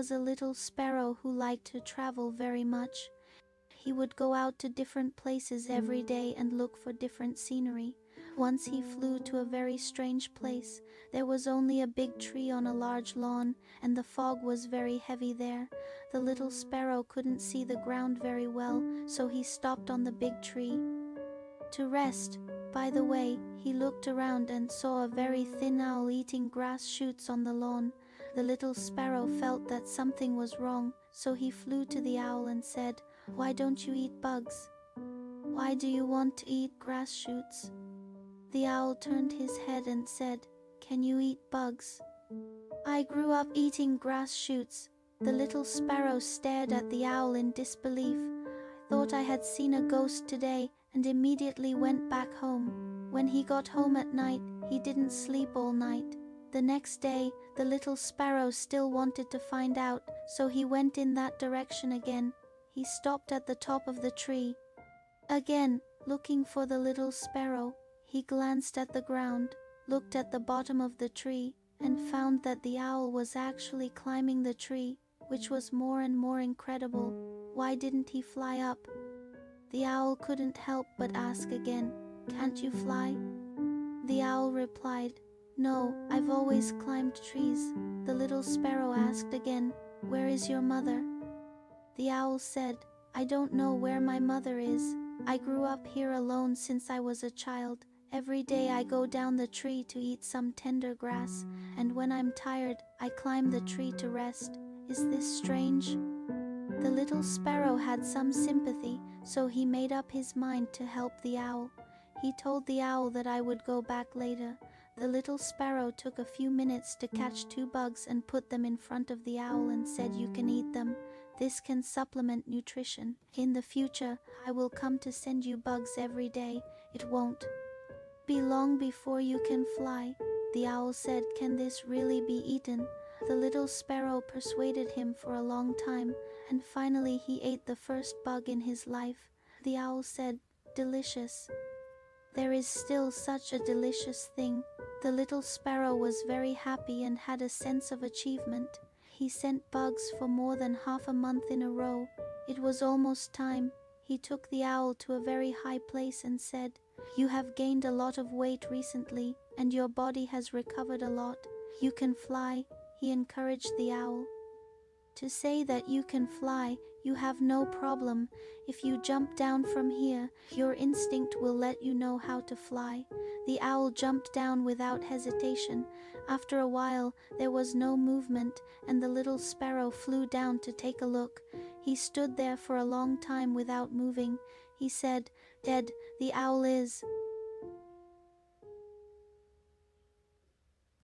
was a little sparrow who liked to travel very much. He would go out to different places every day and look for different scenery. Once he flew to a very strange place. There was only a big tree on a large lawn, and the fog was very heavy there. The little sparrow couldn't see the ground very well, so he stopped on the big tree to rest. By the way, he looked around and saw a very thin owl eating grass shoots on the lawn. The little sparrow felt that something was wrong, so he flew to the owl and said, "Why don't you eat bugs? Why do you want to eat grass shoots?" The owl turned his head and said, "Can you eat bugs?" "I grew up eating grass shoots." The little sparrow stared at the owl in disbelief. "I thought I had seen a ghost today," and immediately went back home. When he got home at night, he didn't sleep all night. The next day, the little sparrow still wanted to find out, so he went in that direction again. He stopped at the top of the tree. Again, looking for the little sparrow, he glanced at the ground, looked at the bottom of the tree, and found that the owl was actually climbing the tree, which was more and more incredible. Why didn't he fly up? The owl couldn't help but ask again, "Can't you fly?" The owl replied, "No, I've always climbed trees." The little sparrow asked again, "Where is your mother?" The owl said, "I don't know where my mother is. I grew up here alone since I was a child. Every day I go down the tree to eat some tender grass, and when I'm tired, I climb the tree to rest. Is this strange?" The little sparrow had some sympathy, so he made up his mind to help the owl. He told the owl that I would go back later. The little sparrow took a few minutes to catch 2 bugs and put them in front of the owl and said, "You can eat them. This can supplement nutrition. In the future, I will come to send you bugs every day. It won't be long before you can fly." The owl said, "Can this really be eaten?" The little sparrow persuaded him for a long time, and finally he ate the first bug in his life. The owl said, "Delicious. There is still such a delicious thing." The little sparrow was very happy and had a sense of achievement. He sent bugs for more than half a month in a row. It was almost time. He took the owl to a very high place and said, "You have gained a lot of weight recently, and your body has recovered a lot. You can fly." He encouraged the owl. "To say that you can fly, you have no problem. If you jump down from here, your instinct will let you know how to fly." The owl jumped down without hesitation. After a while, there was no movement, and the little sparrow flew down to take a look. He stood there for a long time without moving. He said, "Dead, the owl is."